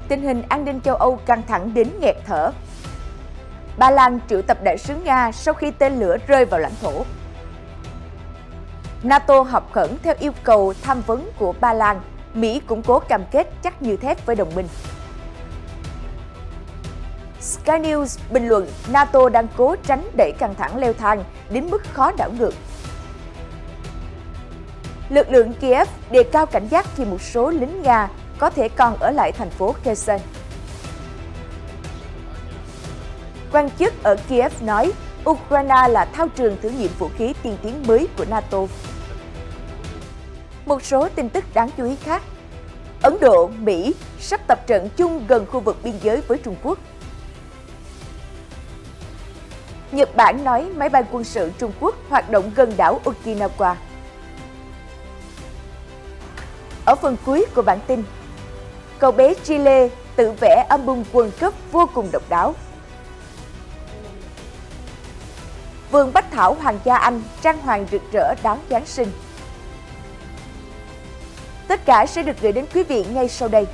Tình hình an ninh châu Âu căng thẳng đến nghẹt thở. Ba Lan triệu tập đại sứ Nga sau khi tên lửa rơi vào lãnh thổ. NATO họp khẩn theo yêu cầu tham vấn của Ba Lan. Mỹ củng cố cam kết chắc như thép với đồng minh. Sky News bình luận NATO đang cố tránh đẩy căng thẳng leo thang đến mức khó đảo ngược. Lực lượng Kiev đề cao cảnh giác khi một số lính Nga có thể còn ở lại thành phố Kherson. Quan chức ở Kiev nói Ukraine là thao trường thử nghiệm vũ khí tiên tiến mới của NATO. Một số tin tức đáng chú ý khác. Ấn Độ, Mỹ sắp tập trận chung gần khu vực biên giới với Trung Quốc. Nhật Bản nói máy bay quân sự Trung Quốc hoạt động gần đảo Okinawa. Ở phần cuối của bản tin, cậu bé Chile tự vẽ album World Cup vô cùng độc đáo. Vườn Bách Thảo Hoàng gia Anh trang hoàng rực rỡ đón Giáng sinh. Tất cả sẽ được gửi đến quý vị ngay sau đây.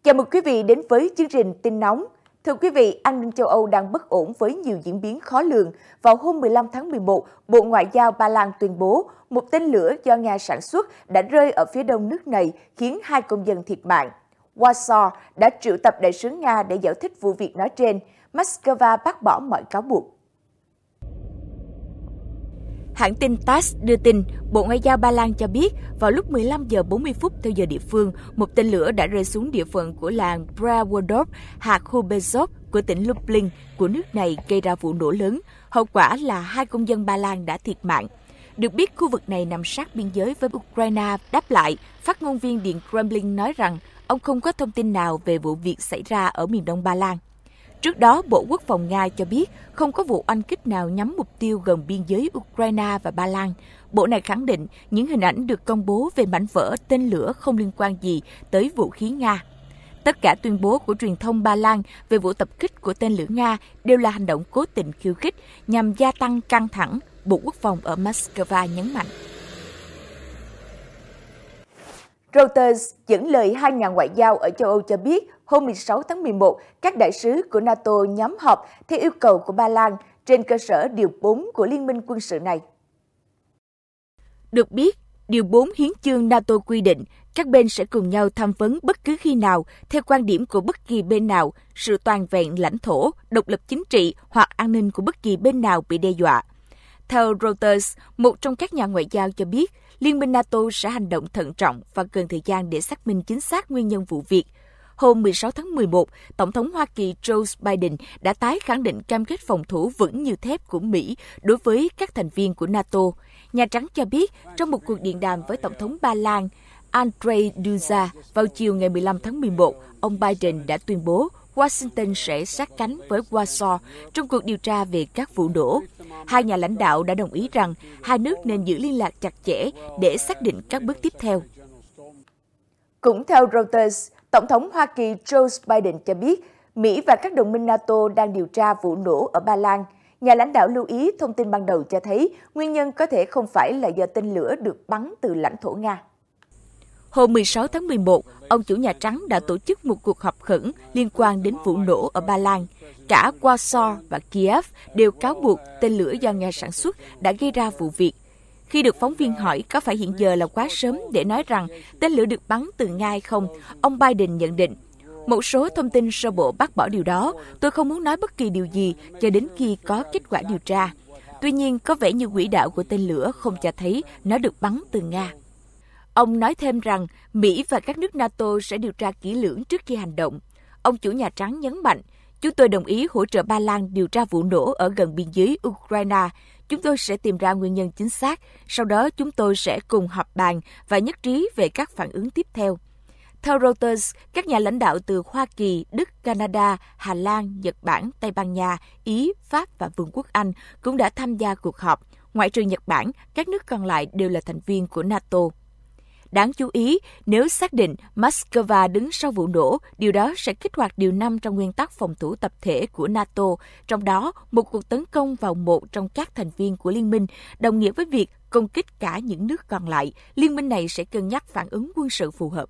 Chào mừng quý vị đến với chương trình Tin Nóng. Thưa quý vị, an ninh châu Âu đang bất ổn với nhiều diễn biến khó lường. Vào hôm 15 tháng 11, Bộ Ngoại giao Ba Lan tuyên bố một tên lửa do Nga sản xuất đã rơi ở phía đông nước này, khiến 2 công dân thiệt mạng. Warsaw đã triệu tập đại sứ Nga để giải thích vụ việc nói trên. Moscow bác bỏ mọi cáo buộc. Hãng tin TASS đưa tin, Bộ Ngoại giao Ba Lan cho biết vào lúc 15 giờ 40 phút theo giờ địa phương, một tên lửa đã rơi xuống địa phận của làng Prawodov, hạt Hubezov của tỉnh Lublin của nước này gây ra vụ nổ lớn. Hậu quả là 2 công dân Ba Lan đã thiệt mạng. Được biết, khu vực này nằm sát biên giới với Ukraine. Đáp lại, phát ngôn viên Điện Kremlin nói rằng ông không có thông tin nào về vụ việc xảy ra ở miền đông Ba Lan. Trước đó, Bộ Quốc phòng Nga cho biết không có vụ oanh kích nào nhắm mục tiêu gần biên giới Ukraine và Ba Lan. Bộ này khẳng định những hình ảnh được công bố về mảnh vỡ tên lửa không liên quan gì tới vũ khí Nga. Tất cả tuyên bố của truyền thông Ba Lan về vụ tập kích của tên lửa Nga đều là hành động cố tình khiêu khích nhằm gia tăng căng thẳng, Bộ Quốc phòng ở Moscow nhấn mạnh. Reuters dẫn lời 2 nhà ngoại giao ở châu Âu cho biết hôm 16 tháng 11, các đại sứ của NATO nhóm họp theo yêu cầu của Ba Lan trên cơ sở Điều 4 của Liên minh quân sự này. Được biết, Điều 4 Hiến chương NATO quy định các bên sẽ cùng nhau tham vấn bất cứ khi nào, theo quan điểm của bất kỳ bên nào, sự toàn vẹn lãnh thổ, độc lập chính trị hoặc an ninh của bất kỳ bên nào bị đe dọa. Theo Reuters, một trong các nhà ngoại giao cho biết, Liên minh NATO sẽ hành động thận trọng và cần thời gian để xác minh chính xác nguyên nhân vụ việc. Hôm 16 tháng 11, Tổng thống Hoa Kỳ Joe Biden đã tái khẳng định cam kết phòng thủ vững như thép của Mỹ đối với các thành viên của NATO. Nhà Trắng cho biết trong một cuộc điện đàm với Tổng thống Ba Lan Andrzej Duda vào chiều ngày 15 tháng 11, ông Biden đã tuyên bố Washington sẽ sát cánh với Warsaw trong cuộc điều tra về các vụ nổ. Hai nhà lãnh đạo đã đồng ý rằng hai nước nên giữ liên lạc chặt chẽ để xác định các bước tiếp theo. Cũng theo Reuters, Tổng thống Hoa Kỳ Joe Biden cho biết Mỹ và các đồng minh NATO đang điều tra vụ nổ ở Ba Lan. Nhà lãnh đạo lưu ý thông tin ban đầu cho thấy nguyên nhân có thể không phải là do tên lửa được bắn từ lãnh thổ Nga. Hôm 16 tháng 11, ông chủ Nhà Trắng đã tổ chức một cuộc họp khẩn liên quan đến vụ nổ ở Ba Lan. Cả Warsaw và Kiev đều cáo buộc tên lửa do Nga sản xuất đã gây ra vụ việc. Khi được phóng viên hỏi có phải hiện giờ là quá sớm để nói rằng tên lửa được bắn từ Nga hay không, ông Biden nhận định, một số thông tin sơ bộ bác bỏ điều đó, tôi không muốn nói bất kỳ điều gì cho đến khi có kết quả điều tra. Tuy nhiên, có vẻ như quỹ đạo của tên lửa không cho thấy nó được bắn từ Nga. Ông nói thêm rằng Mỹ và các nước NATO sẽ điều tra kỹ lưỡng trước khi hành động. Ông chủ Nhà Trắng nhấn mạnh, chúng tôi đồng ý hỗ trợ Ba Lan điều tra vụ nổ ở gần biên giới Ukraine. Chúng tôi sẽ tìm ra nguyên nhân chính xác, sau đó chúng tôi sẽ cùng họp bàn và nhất trí về các phản ứng tiếp theo. Theo Reuters, các nhà lãnh đạo từ Hoa Kỳ, Đức, Canada, Hà Lan, Nhật Bản, Tây Ban Nha, Ý, Pháp và Vương quốc Anh cũng đã tham gia cuộc họp. Ngoại trừ Nhật Bản, các nước còn lại đều là thành viên của NATO. Đáng chú ý, nếu xác định Moscow đứng sau vụ nổ, điều đó sẽ kích hoạt điều 5 trong nguyên tắc phòng thủ tập thể của NATO, trong đó một cuộc tấn công vào một trong các thành viên của liên minh, đồng nghĩa với việc công kích cả những nước còn lại. Liên minh này sẽ cân nhắc phản ứng quân sự phù hợp.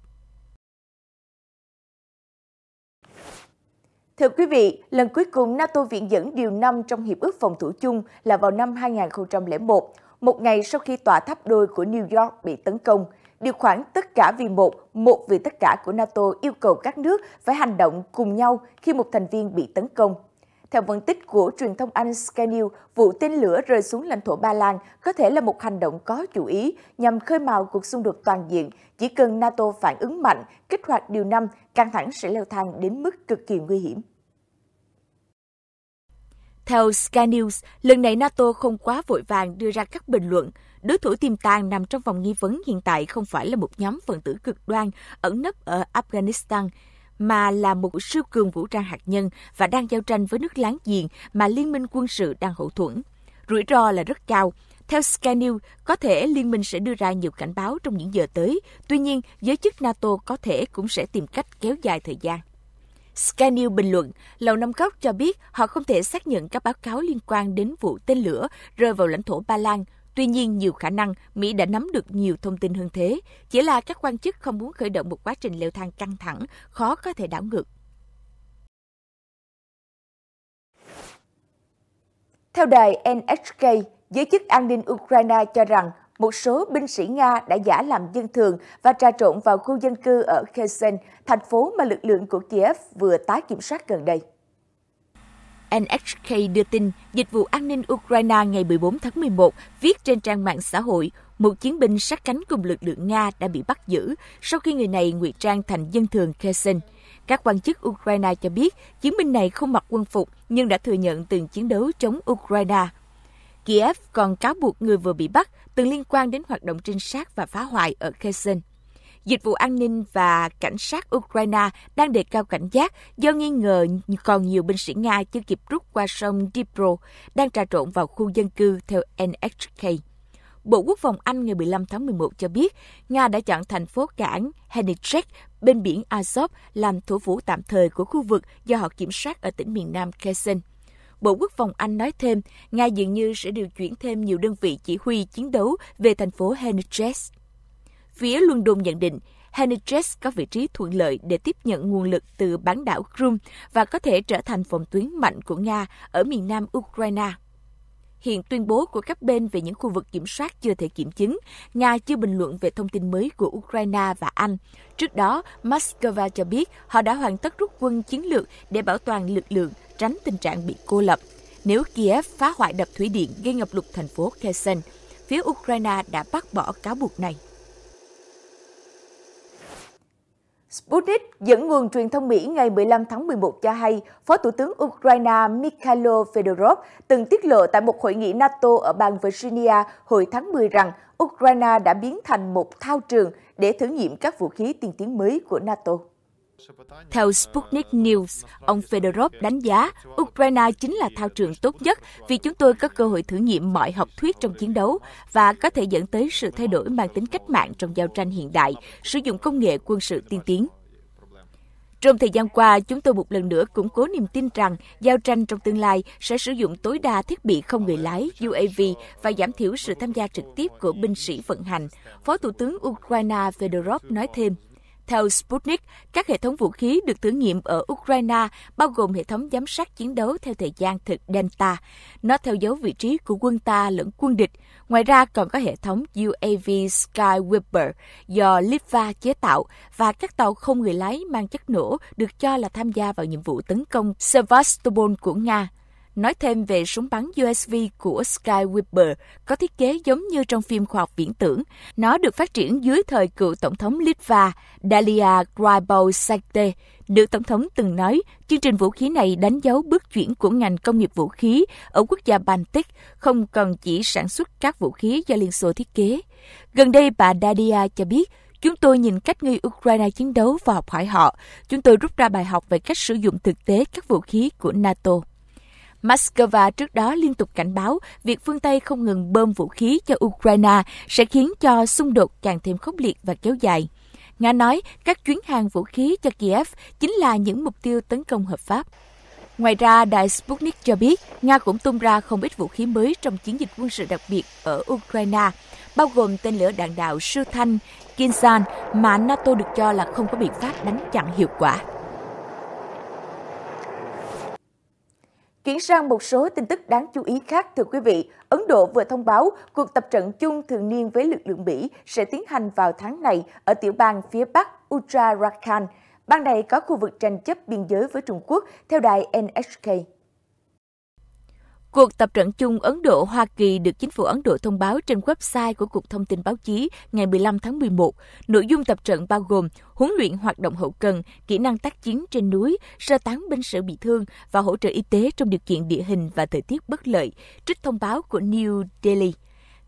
Thưa quý vị, lần cuối cùng NATO viện dẫn điều 5 trong Hiệp ước Phòng thủ chung là vào năm 2001, một ngày sau khi tòa tháp đôi của New York bị tấn công. Điều khoản tất cả vì một vì tất cả của NATO yêu cầu các nước phải hành động cùng nhau khi một thành viên bị tấn công. Theo phân tích của truyền thông Anh Sky News, vụ tên lửa rơi xuống lãnh thổ Ba Lan có thể là một hành động có chủ ý nhằm khơi mào cuộc xung đột toàn diện. Chỉ cần NATO phản ứng mạnh, kích hoạt điều 5, căng thẳng sẽ leo thang đến mức cực kỳ nguy hiểm. Theo Sky News, lần này NATO không quá vội vàng đưa ra các bình luận. Đối thủ tiềm tàng nằm trong vòng nghi vấn hiện tại không phải là một nhóm phần tử cực đoan ẩn nấp ở Afghanistan, mà là một siêu cường vũ trang hạt nhân và đang giao tranh với nước láng giềng mà liên minh quân sự đang hậu thuẫn. Rủi ro là rất cao. Theo Sky News, có thể liên minh sẽ đưa ra nhiều cảnh báo trong những giờ tới. Tuy nhiên, giới chức NATO có thể cũng sẽ tìm cách kéo dài thời gian. Sky News bình luận, Lầu Năm Góc cho biết họ không thể xác nhận các báo cáo liên quan đến vụ tên lửa rơi vào lãnh thổ Ba Lan. Tuy nhiên, nhiều khả năng Mỹ đã nắm được nhiều thông tin hơn thế. Chỉ là các quan chức không muốn khởi động một quá trình leo thang căng thẳng, khó có thể đảo ngược. Theo đài NHK, giới chức an ninh Ukraine cho rằng một số binh sĩ Nga đã giả làm dân thường và trà trộn vào khu dân cư ở Kherson, thành phố mà lực lượng của Kiev vừa tái kiểm soát gần đây. NHK đưa tin, Dịch vụ An ninh Ukraine ngày 14 tháng 11 viết trên trang mạng xã hội, một chiến binh sát cánh cùng lực lượng Nga đã bị bắt giữ sau khi người này ngụy trang thành dân thường Kherson. Các quan chức Ukraine cho biết chiến binh này không mặc quân phục nhưng đã thừa nhận từng chiến đấu chống Ukraine. Kiev còn cáo buộc người vừa bị bắt từng liên quan đến hoạt động trinh sát và phá hoại ở Kherson. Dịch vụ an ninh và cảnh sát Ukraine đang đề cao cảnh giác do nghi ngờ còn nhiều binh sĩ Nga chưa kịp rút qua sông Dnipro đang trà trộn vào khu dân cư theo NHK. Bộ Quốc phòng Anh ngày 15 tháng 11 cho biết Nga đã chọn thành phố cảng Henichek bên biển Azov làm thủ phủ tạm thời của khu vực do họ kiểm soát ở tỉnh miền Nam Kherson. Bộ Quốc phòng Anh nói thêm, Nga dường như sẽ điều chuyển thêm nhiều đơn vị chỉ huy chiến đấu về thành phố Henichek. Phía London nhận định, Henichek có vị trí thuận lợi để tiếp nhận nguồn lực từ bán đảo Crimea và có thể trở thành phòng tuyến mạnh của Nga ở miền nam Ukraine. Hiện tuyên bố của các bên về những khu vực kiểm soát chưa thể kiểm chứng, Nga chưa bình luận về thông tin mới của Ukraine và Anh. Trước đó, Moscow cho biết họ đã hoàn tất rút quân chiến lược để bảo toàn lực lượng, tránh tình trạng bị cô lập. Nếu Kiev phá hoại đập thủy điện gây ngập lụt thành phố Kherson, phía Ukraine đã bác bỏ cáo buộc này. Sputnik dẫn nguồn truyền thông Mỹ ngày 15 tháng 11 cho hay, Phó Thủ tướng Ukraine Mikhailo Fedorov từng tiết lộ tại một hội nghị NATO ở bang Virginia hồi tháng 10 rằng Ukraine đã biến thành một thao trường để thử nghiệm các vũ khí tiên tiến mới của NATO. Theo Sputnik News, ông Fedorov đánh giá Ukraine chính là thao trường tốt nhất vì chúng tôi có cơ hội thử nghiệm mọi học thuyết trong chiến đấu và có thể dẫn tới sự thay đổi mang tính cách mạng trong giao tranh hiện đại, sử dụng công nghệ quân sự tiên tiến. Trong thời gian qua, chúng tôi một lần nữa củng cố niềm tin rằng giao tranh trong tương lai sẽ sử dụng tối đa thiết bị không người lái UAV và giảm thiểu sự tham gia trực tiếp của binh sĩ vận hành, Phó Thủ tướng Ukraine Fedorov nói thêm. Theo Sputnik, các hệ thống vũ khí được thử nghiệm ở Ukraine bao gồm hệ thống giám sát chiến đấu theo thời gian thực Delta. Nó theo dấu vị trí của quân ta lẫn quân địch. Ngoài ra còn có hệ thống UAV Skyweaver do Litva chế tạo và các tàu không người lái mang chất nổ được cho là tham gia vào nhiệm vụ tấn công Sevastopol của Nga. Nói thêm về súng bắn USV của Skyweaver có thiết kế giống như trong phim khoa học viễn tưởng. Nó được phát triển dưới thời cựu Tổng thống Litva Dalia Grybauskaitė. Nữ Tổng thống từng nói, chương trình vũ khí này đánh dấu bước chuyển của ngành công nghiệp vũ khí ở quốc gia Baltic, không còn chỉ sản xuất các vũ khí do Liên Xô thiết kế. Gần đây, bà Dalia cho biết, chúng tôi nhìn cách người Ukraine chiến đấu và học hỏi họ. Chúng tôi rút ra bài học về cách sử dụng thực tế các vũ khí của NATO. Moscow trước đó liên tục cảnh báo việc phương Tây không ngừng bơm vũ khí cho Ukraine sẽ khiến cho xung đột càng thêm khốc liệt và kéo dài. Nga nói các chuyến hàng vũ khí cho Kiev chính là những mục tiêu tấn công hợp pháp. Ngoài ra, đài Sputnik cho biết Nga cũng tung ra không ít vũ khí mới trong chiến dịch quân sự đặc biệt ở Ukraine, bao gồm tên lửa đạn đạo siêu thanh Kinzhal mà NATO được cho là không có biện pháp đánh chặn hiệu quả. Chuyển sang một số tin tức đáng chú ý khác, thưa quý vị. Ấn Độ vừa thông báo cuộc tập trận chung thường niên với lực lượng Mỹ sẽ tiến hành vào tháng này ở tiểu bang phía Bắc Uttarakhand. Bang này có khu vực tranh chấp biên giới với Trung Quốc, theo đài NHK. Cuộc tập trận chung Ấn Độ-Hoa Kỳ được chính phủ Ấn Độ thông báo trên website của Cục Thông tin Báo chí ngày 15 tháng 11. Nội dung tập trận bao gồm huấn luyện hoạt động hậu cần, kỹ năng tác chiến trên núi, sơ tán binh sĩ bị thương và hỗ trợ y tế trong điều kiện địa hình và thời tiết bất lợi, trích thông báo của New Delhi.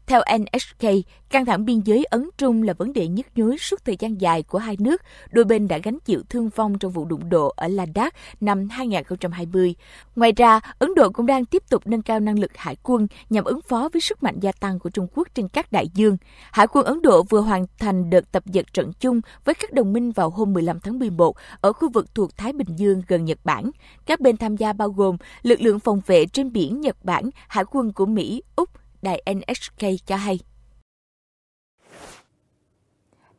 Theo NHK, căng thẳng biên giới Ấn-Trung là vấn đề nhức nhối suốt thời gian dài của hai nước. Đôi bên đã gánh chịu thương vong trong vụ đụng độ ở Ladakh năm 2020. Ngoài ra, Ấn Độ cũng đang tiếp tục nâng cao năng lực hải quân nhằm ứng phó với sức mạnh gia tăng của Trung Quốc trên các đại dương. Hải quân Ấn Độ vừa hoàn thành đợt tập dượt trận chung với các đồng minh vào hôm 15 tháng 11 ở khu vực thuộc Thái Bình Dương gần Nhật Bản. Các bên tham gia bao gồm lực lượng phòng vệ trên biển Nhật Bản, hải quân của Mỹ, Úc, đài NHK cho hay.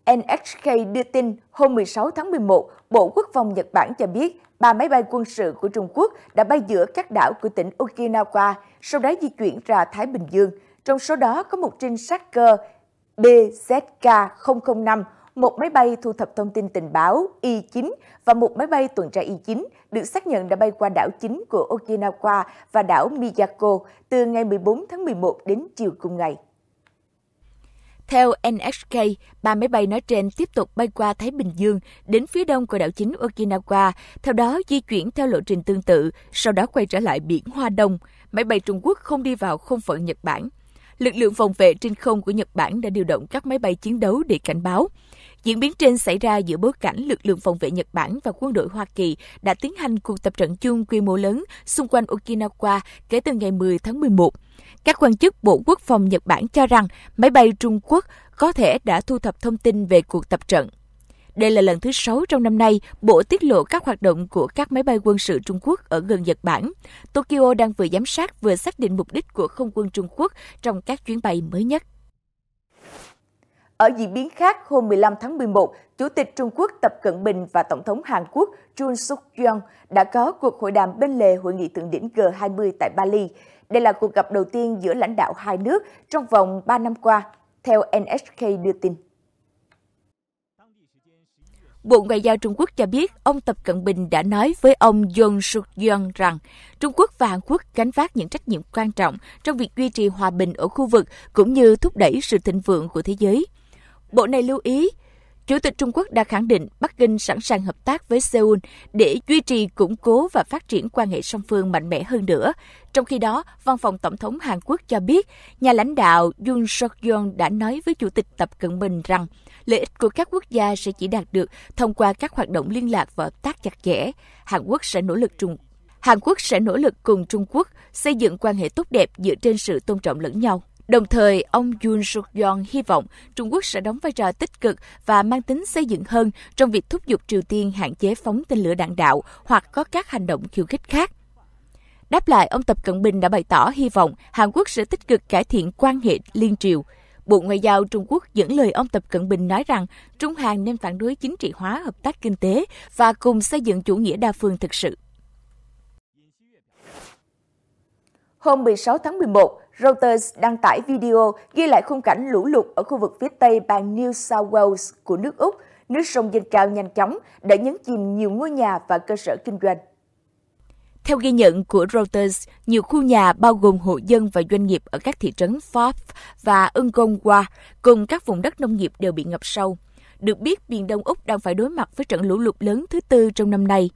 NHK đưa tin hôm 16 tháng 11, Bộ Quốc phòng Nhật Bản cho biết 3 máy bay quân sự của Trung Quốc đã bay giữa các đảo của tỉnh Okinawa, sau đó di chuyển ra Thái Bình Dương. Trong số đó có một trinh sát cơ BZK-005, một máy bay thu thập thông tin tình báo Y-9 và một máy bay tuần tra Y-9 được xác nhận đã bay qua đảo chính của Okinawa và đảo Miyako từ ngày 14 tháng 11 đến chiều cùng ngày. Theo NHK, 3 máy bay nói trên tiếp tục bay qua Thái Bình Dương đến phía đông của đảo chính Okinawa, theo đó di chuyển theo lộ trình tương tự, sau đó quay trở lại biển Hoa Đông. Máy bay Trung Quốc không đi vào không phận Nhật Bản. Lực lượng phòng vệ trên không của Nhật Bản đã điều động các máy bay chiến đấu để cảnh báo. Diễn biến trên xảy ra giữa bối cảnh lực lượng phòng vệ Nhật Bản và quân đội Hoa Kỳ đã tiến hành cuộc tập trận chung quy mô lớn xung quanh Okinawa kể từ ngày 10 tháng 11. Các quan chức Bộ Quốc phòng Nhật Bản cho rằng máy bay Trung Quốc có thể đã thu thập thông tin về cuộc tập trận. Đây là lần thứ 6 trong năm nay Bộ tiết lộ các hoạt động của các máy bay quân sự Trung Quốc ở gần Nhật Bản. Tokyo đang vừa giám sát vừa xác định mục đích của không quân Trung Quốc trong các chuyến bay mới nhất. Ở diễn biến khác, hôm 15 tháng 11, Chủ tịch Trung Quốc Tập Cận Bình và Tổng thống Hàn Quốc Yoon suk yeol đã có cuộc hội đàm bên lề hội nghị thượng đỉnh G20 tại Bali. Đây là cuộc gặp đầu tiên giữa lãnh đạo hai nước trong vòng 3 năm qua, theo NHK đưa tin. Bộ Ngoại giao Trung Quốc cho biết ông Tập Cận Bình đã nói với ông Yoon suk yeol rằng Trung Quốc và Hàn Quốc gánh vác những trách nhiệm quan trọng trong việc duy trì hòa bình ở khu vực cũng như thúc đẩy sự thịnh vượng của thế giới. Bộ này lưu ý, Chủ tịch Trung Quốc đã khẳng định Bắc Kinh sẵn sàng hợp tác với Seoul để duy trì, củng cố và phát triển quan hệ song phương mạnh mẽ hơn nữa. Trong khi đó, Văn phòng Tổng thống Hàn Quốc cho biết, nhà lãnh đạo Yoon suk yeol đã nói với Chủ tịch Tập Cận Bình rằng lợi ích của các quốc gia sẽ chỉ đạt được thông qua các hoạt động liên lạc và hợp tác chặt chẽ. Hàn Quốc sẽ nỗ lực cùng Trung Quốc xây dựng quan hệ tốt đẹp dựa trên sự tôn trọng lẫn nhau. Đồng thời, ông Yoon suk yeol hy vọng Trung Quốc sẽ đóng vai trò tích cực và mang tính xây dựng hơn trong việc thúc giục Triều Tiên hạn chế phóng tên lửa đạn đạo hoặc có các hành động khiêu khích khác. Đáp lại, ông Tập Cận Bình đã bày tỏ hy vọng Hàn Quốc sẽ tích cực cải thiện quan hệ liên triều. Bộ Ngoại giao Trung Quốc dẫn lời ông Tập Cận Bình nói rằng Trung Hàn nên phản đối chính trị hóa hợp tác kinh tế và cùng xây dựng chủ nghĩa đa phương thực sự. Hôm 16 tháng 11, Reuters đăng tải video ghi lại khung cảnh lũ lụt ở khu vực phía tây bang New South Wales của nước Úc. Nước sông dâng cao nhanh chóng đã nhấn chìm nhiều ngôi nhà và cơ sở kinh doanh. Theo ghi nhận của Reuters, nhiều khu nhà bao gồm hộ dân và doanh nghiệp ở các thị trấn Forth và Ungongwa cùng các vùng đất nông nghiệp đều bị ngập sâu. Được biết, miền Đông Úc đang phải đối mặt với trận lũ lụt lớn thứ tư trong năm nay.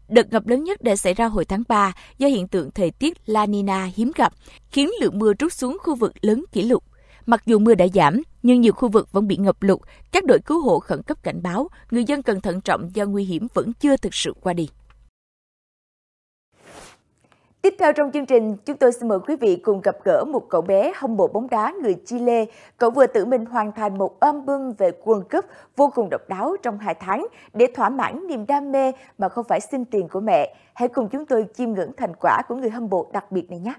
Đợt ngập lớn nhất đã xảy ra hồi tháng 3 do hiện tượng thời tiết La Nina hiếm gặp, khiến lượng mưa trút xuống khu vực lớn kỷ lục. Mặc dù mưa đã giảm, nhưng nhiều khu vực vẫn bị ngập lụt, các đội cứu hộ khẩn cấp cảnh báo, người dân cần thận trọng do nguy hiểm vẫn chưa thực sự qua đi. Tiếp theo trong chương trình, chúng tôi xin mời quý vị cùng gặp gỡ một cậu bé hâm mộ bóng đá người Chile. Cậu vừa tự mình hoàn thành một album về World Cup vô cùng độc đáo trong 2 tháng để thỏa mãn niềm đam mê mà không phải xin tiền của mẹ. Hãy cùng chúng tôi chiêm ngưỡng thành quả của người hâm mộ đặc biệt này nhé.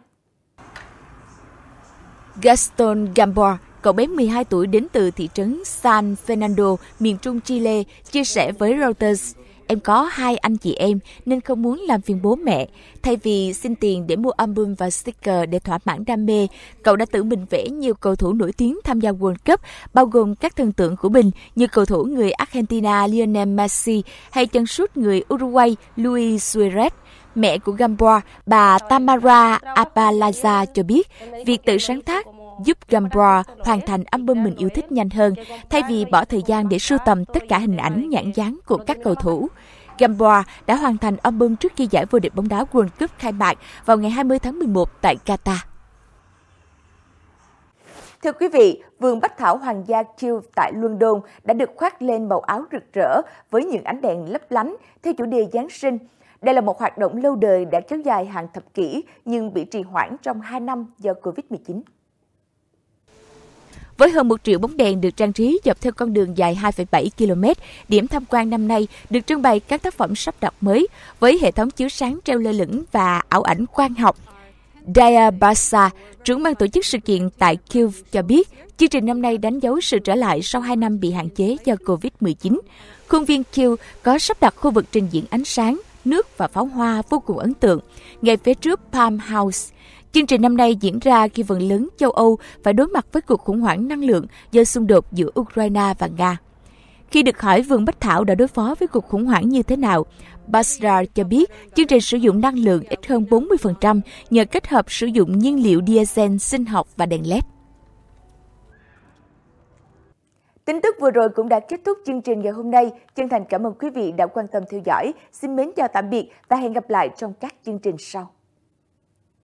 Gaston Gamboa, cậu bé 12 tuổi đến từ thị trấn San Fernando, miền trung Chile, chia sẻ với Reuters: "Em có 2 anh chị em nên không muốn làm phiền bố mẹ. Thay vì xin tiền để mua album và sticker để thỏa mãn đam mê, cậu đã tự mình vẽ nhiều cầu thủ nổi tiếng tham gia World Cup, bao gồm các thần tượng của mình như cầu thủ người Argentina Lionel Messi hay chân sút người Uruguay Luis Suarez." Mẹ của Gamboa, bà Tamara Apalaza cho biết, việc tự sáng tác giúp Gamboa hoàn thành album mình yêu thích nhanh hơn, thay vì bỏ thời gian để sưu tầm tất cả hình ảnh nhãn dán của các cầu thủ. Gamboa đã hoàn thành album trước khi giải vô địch bóng đá World Cup khai mạc vào ngày 20 tháng 11 tại Qatar. Thưa quý vị, vườn bách thảo hoàng gia Kew tại London đã được khoác lên màu áo rực rỡ với những ánh đèn lấp lánh theo chủ đề Giáng sinh. Đây là một hoạt động lâu đời đã kéo dài hàng thập kỷ nhưng bị trì hoãn trong 2 năm do Covid-19. Với hơn 1 triệu bóng đèn được trang trí dọc theo con đường dài 2,7 km, điểm tham quan năm nay được trưng bày các tác phẩm sắp đặt mới với hệ thống chiếu sáng treo lơ lửng và ảo ảnh quang học. Daya Barsa, trưởng ban tổ chức sự kiện tại Kew cho biết, chương trình năm nay đánh dấu sự trở lại sau 2 năm bị hạn chế do Covid-19. Khuôn viên Kew có sắp đặt khu vực trình diễn ánh sáng, nước và pháo hoa vô cùng ấn tượng, ngay phía trước Palm House. Chương trình năm nay diễn ra khi phần lớn châu Âu phải đối mặt với cuộc khủng hoảng năng lượng do xung đột giữa Ukraine và Nga. Khi được hỏi vườn bách thảo đã đối phó với cuộc khủng hoảng như thế nào, Basra cho biết chương trình sử dụng năng lượng ít hơn 40% nhờ kết hợp sử dụng nhiên liệu diesel sinh học và đèn LED. Tin tức vừa rồi cũng đã kết thúc chương trình ngày hôm nay. Chân thành cảm ơn quý vị đã quan tâm theo dõi. Xin mến chào tạm biệt và hẹn gặp lại trong các chương trình sau.